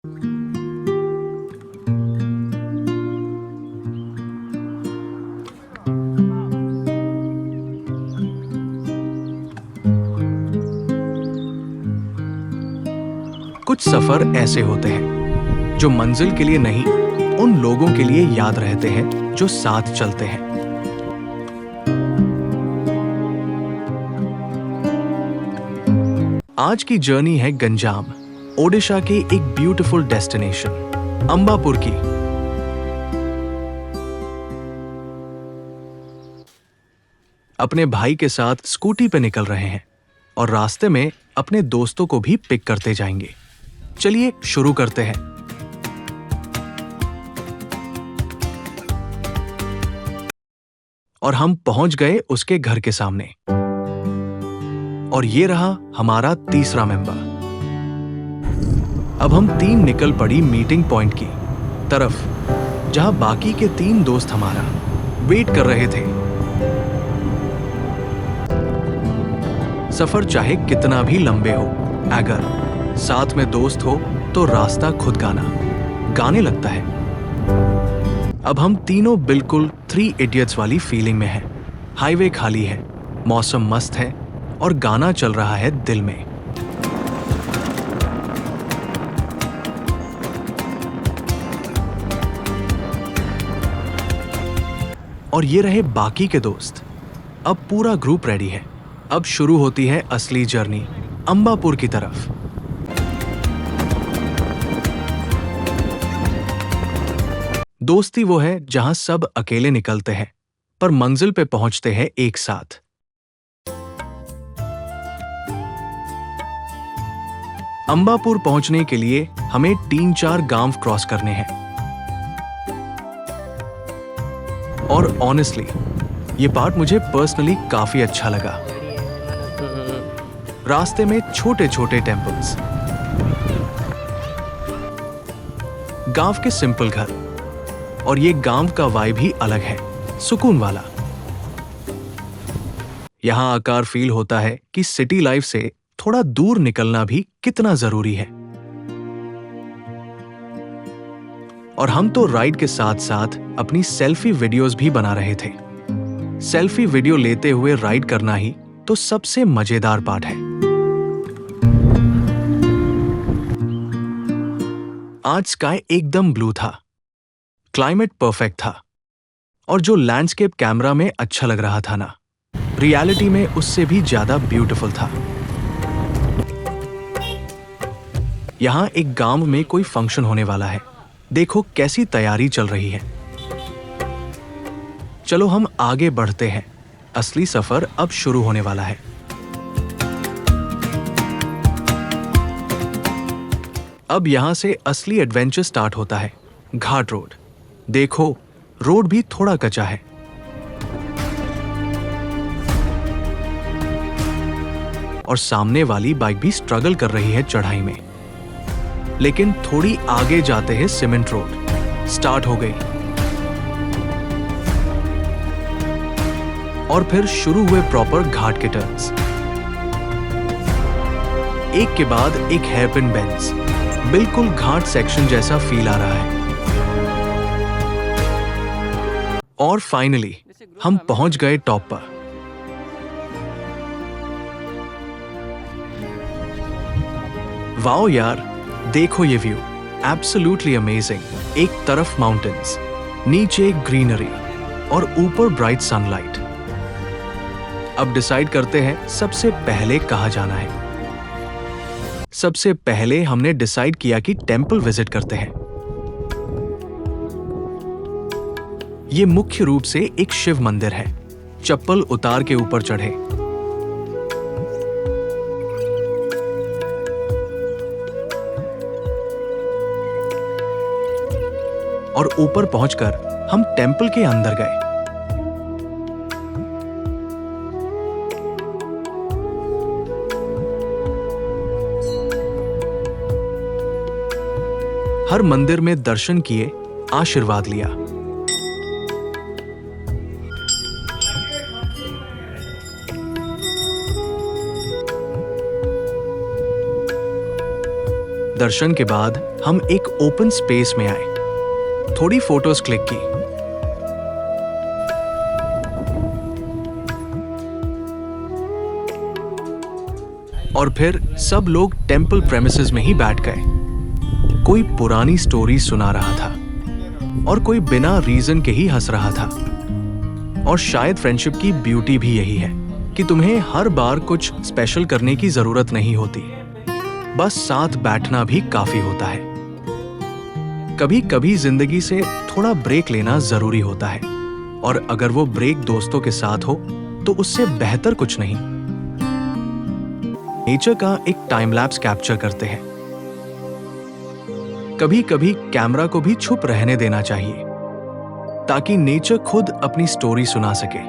कुछ सफर ऐसे होते हैं जो मंजिल के लिए नहीं, उन लोगों के लिए याद रहते हैं जो साथ चलते हैं। आज की जर्नी है गंजाम, ओडिशा के एक ब्यूटीफुल डेस्टिनेशन अंबापुर की। अपने भाई के साथ स्कूटी पे निकल रहे हैं और रास्ते में अपने दोस्तों को भी पिक करते जाएंगे। चलिए शुरू करते हैं। और हम पहुंच गए उसके घर के सामने। और ये रहा हमारा तीसरा मेंबर। अब हम 3 निकल पड़ी मीटिंग पॉइंट की तरफ, जहां बाकी के 3 दोस्त हमारा वेट कर रहे थे। सफर चाहे कितना भी लंबे हो, अगर साथ में दोस्त हो तो रास्ता खुद गाने लगता है। अब हम तीनों बिल्कुल 3 इडियट्स वाली फीलिंग में हैं। हाईवे खाली है, मौसम मस्त है और गाना चल रहा है दिल में। और ये रहे बाकी के दोस्त। अब पूरा ग्रुप रेडी है। अब शुरू होती है असली जर्नी अंबापुर की तरफ। दोस्ती वो है जहां सब अकेले निकलते हैं पर मंजिल पे पहुंचते हैं एक साथ। अंबापुर पहुंचने के लिए हमें 3-4 गांव क्रॉस करने हैं। और ऑनेस्टली ये पार्ट मुझे पर्सनली काफी अच्छा लगा। रास्ते में छोटे छोटे टेम्पल्स, गांव के सिंपल घर, और ये गांव का वाइब ही अलग है, सुकून वाला। यहां आकर फील होता है कि सिटी लाइफ से थोड़ा दूर निकलना भी कितना जरूरी है। और हम तो राइड के साथ साथ अपनी सेल्फी वीडियोस भी बना रहे थे। सेल्फी वीडियो लेते हुए राइड करना ही तो सबसे मजेदार पार्ट है। आज स्काई एकदम ब्लू था, क्लाइमेट परफेक्ट था, और जो लैंडस्केप कैमरा में अच्छा लग रहा था ना, रियलिटी में उससे भी ज्यादा ब्यूटीफुल था। यहां एक गांव में कोई फंक्शन होने वाला है। देखो कैसी तैयारी चल रही है। चलो हम आगे बढ़ते हैं। असली सफर अब शुरू होने वाला है। अब यहां से असली एडवेंचर स्टार्ट होता है। घाट रोड। देखो रोड भी थोड़ा कच्चा है। और सामने वाली बाइक भी स्ट्रगल कर रही है चढ़ाई में। लेकिन थोड़ी आगे जाते हैं सीमेंट रोड स्टार्ट हो गई। और फिर शुरू हुए प्रॉपर घाट के टर्न्स, एक के बाद एक हेयरपिन बेंड्स। बिल्कुल घाट सेक्शन जैसा फील आ रहा है। और फाइनली हम पहुंच गए टॉप पर। वाओ यार, देखो ये व्यू, एब्सोल्युटली अमेजिंग। एक तरफ माउंटेन्स, नीचे ग्रीनरी और ऊपर ब्राइट सनलाइट। अब डिसाइड करते हैं सबसे पहले कहां जाना है। सबसे पहले हमने डिसाइड किया कि टेंपल विजिट करते हैं। ये मुख्य रूप से एक शिव मंदिर है। चप्पल उतार के ऊपर चढ़े। और ऊपर पहुंचकर हम टेंपल के अंदर गए। हर मंदिर में दर्शन किए, आशीर्वाद लिया। दर्शन के बाद हम एक ओपन स्पेस में आए, थोड़ी फोटोज क्लिक की और फिर सब लोग टेंपल प्रेमिसेस में ही बैठ गए। कोई पुरानी स्टोरी सुना रहा था और कोई बिना रीजन के ही हंस रहा था। और शायद फ्रेंडशिप की ब्यूटी भी यही है कि तुम्हें हर बार कुछ स्पेशल करने की जरूरत नहीं होती, बस साथ बैठना भी काफी होता है। कभी कभी जिंदगी से थोड़ा ब्रेक लेना जरूरी होता है, और अगर वो ब्रेक दोस्तों के साथ हो तो उससे बेहतर कुछ नहीं। नेचर का एक टाइम लैप्स कैप्चर करते हैं। कभी कभी कैमरा को भी चुप रहने देना चाहिए ताकि नेचर खुद अपनी स्टोरी सुना सके।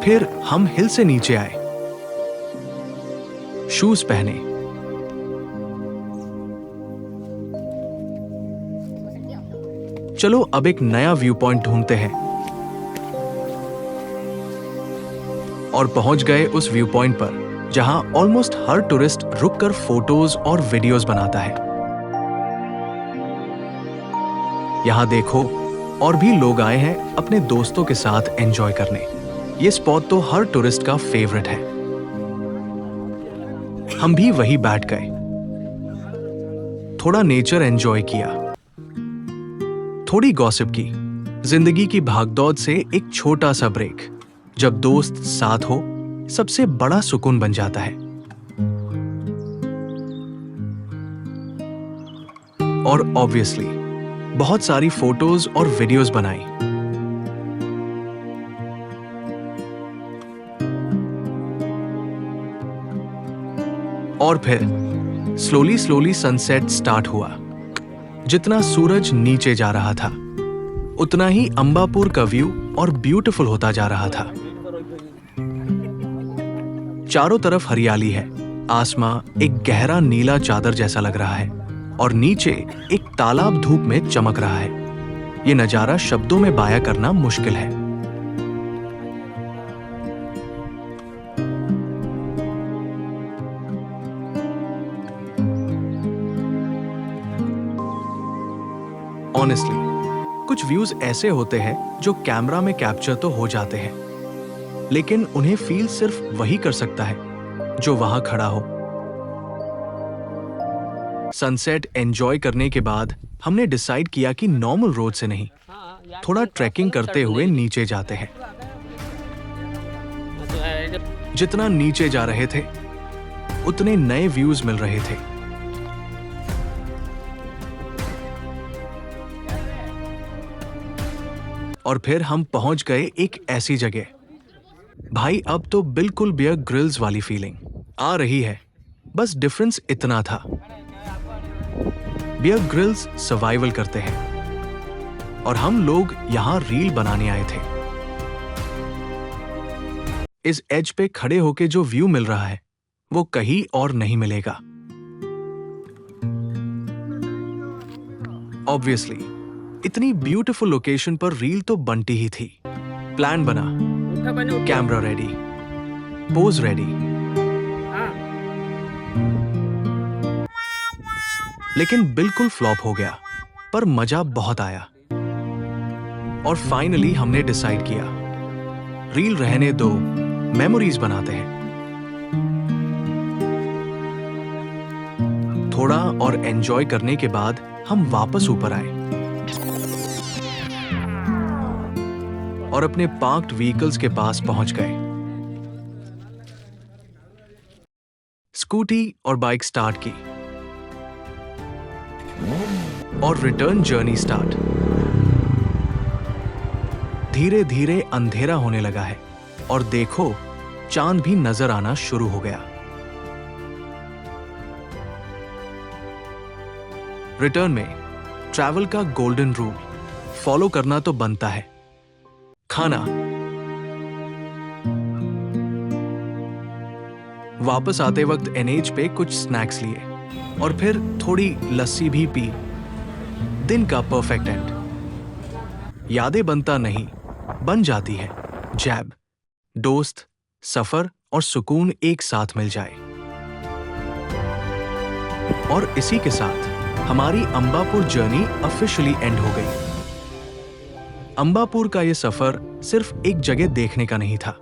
फिर हम हिल से नीचे आए, शूज पहने, चलो अब एक नया व्यू पॉइंट ढूंढते हैं, और पहुंच गए उस व्यू पॉइंट पर जहां ऑलमोस्ट हर टूरिस्ट रुककर फोटोज और वीडियोस बनाता है। यहां देखो, और भी लोग आए हैं अपने दोस्तों के साथ एंजॉय करने। ये स्पॉट तो हर टूरिस्ट का फेवरेट है। हम भी वहीं बैठ गए, थोड़ा नेचर एंजॉय किया, थोड़ी गॉसिप की। जिंदगी की भागदौड़ से एक छोटा सा ब्रेक जब दोस्त साथ हो, सबसे बड़ा सुकून बन जाता है। और ऑब्वियसली बहुत सारी फोटोज और वीडियोस बनाई। और फिर स्लोली स्लोली सनसेट स्टार्ट हुआ। जितना सूरज नीचे जा रहा था उतना ही अंबापुर का व्यू और ब्यूटीफुल होता जा रहा था। चारों तरफ हरियाली है, आसमां एक गहरा नीला चादर जैसा लग रहा है, और नीचे एक तालाब धूप में चमक रहा है। ये नजारा शब्दों में बयां करना मुश्किल है। ऑनेस्टली कुछ व्यूज ऐसे होते हैं जो कैमरा में कैप्चर तो हो जाते हैं, लेकिन उन्हें फील सिर्फ वही कर सकता है जो वहां खड़ा हो। सनसेट एंजॉय करने के बाद हमने डिसाइड किया कि नॉर्मल रोड से नहीं, थोड़ा ट्रैकिंग करते हुए नीचे जाते हैं। जितना नीचे जा रहे थे उतने नए व्यूज मिल रहे थे। और फिर हम पहुंच गए एक ऐसी जगह, भाई अब तो बिल्कुल बियर ग्रिल्स वाली फीलिंग आ रही है। बस डिफरेंस इतना था, बियर ग्रिल्स सर्वाइवल करते हैं और हम लोग यहां रील बनाने आए थे। इस एज पे खड़े होके जो व्यू मिल रहा है वो कहीं और नहीं मिलेगा। ऑब्वियसली इतनी ब्यूटीफुल लोकेशन पर रील तो बनती ही थी। प्लान बना, कैमरा रेडी, पोज रेडी, लेकिन बिल्कुल फ्लॉप हो गया, पर मजा बहुत आया। और फाइनली हमने डिसाइड किया, रील रहने दो, मेमोरीज बनाते हैं। थोड़ा और एंजॉय करने के बाद हम वापस ऊपर आए और अपने पार्क्ड व्हीकल्स के पास पहुंच गए। स्कूटी और बाइक स्टार्ट की और रिटर्न जर्नी स्टार्ट। धीरे धीरे अंधेरा होने लगा है और देखो चांद भी नजर आना शुरू हो गया। रिटर्न में ट्रैवल का गोल्डन रूल फॉलो करना तो बनता है। खाना, वापस आते वक्त एनएच पे कुछ स्नैक्स लिए और फिर थोड़ी लस्सी भी पी। दिन का परफेक्ट एंड। यादें बनता नहीं, बन जाती है जैब। दोस्त, सफर और सुकून एक साथ मिल जाए। और इसी के साथ हमारी अंबापुर जर्नी ऑफिशियली एंड हो गई। अंबापुर का ये सफर सिर्फ एक जगह देखने का नहीं था,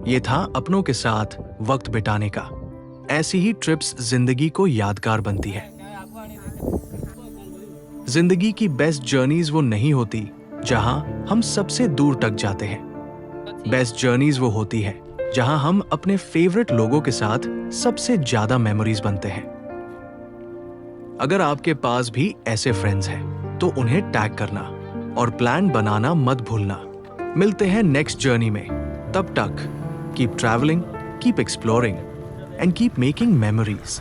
ये था अपनों के साथ वक्त बिताने का। ऐसी ही ट्रिप्स जिंदगी को यादगार बनती है। जिंदगी की बेस्ट जर्नीज वो नहीं होती जहां हम सबसे दूर तक जाते हैं। बेस्ट जर्नीज वो होती है जहां हम अपने फेवरेट लोगों के साथ सबसे ज्यादा मेमोरीज बनते हैं। अगर आपके पास भी ऐसे फ्रेंड्स हैं तो उन्हें टैग करना और प्लान बनाना मत भूलना। मिलते हैं नेक्स्ट जर्नी में। तब तक keep travelling, keep exploring and keep making memories.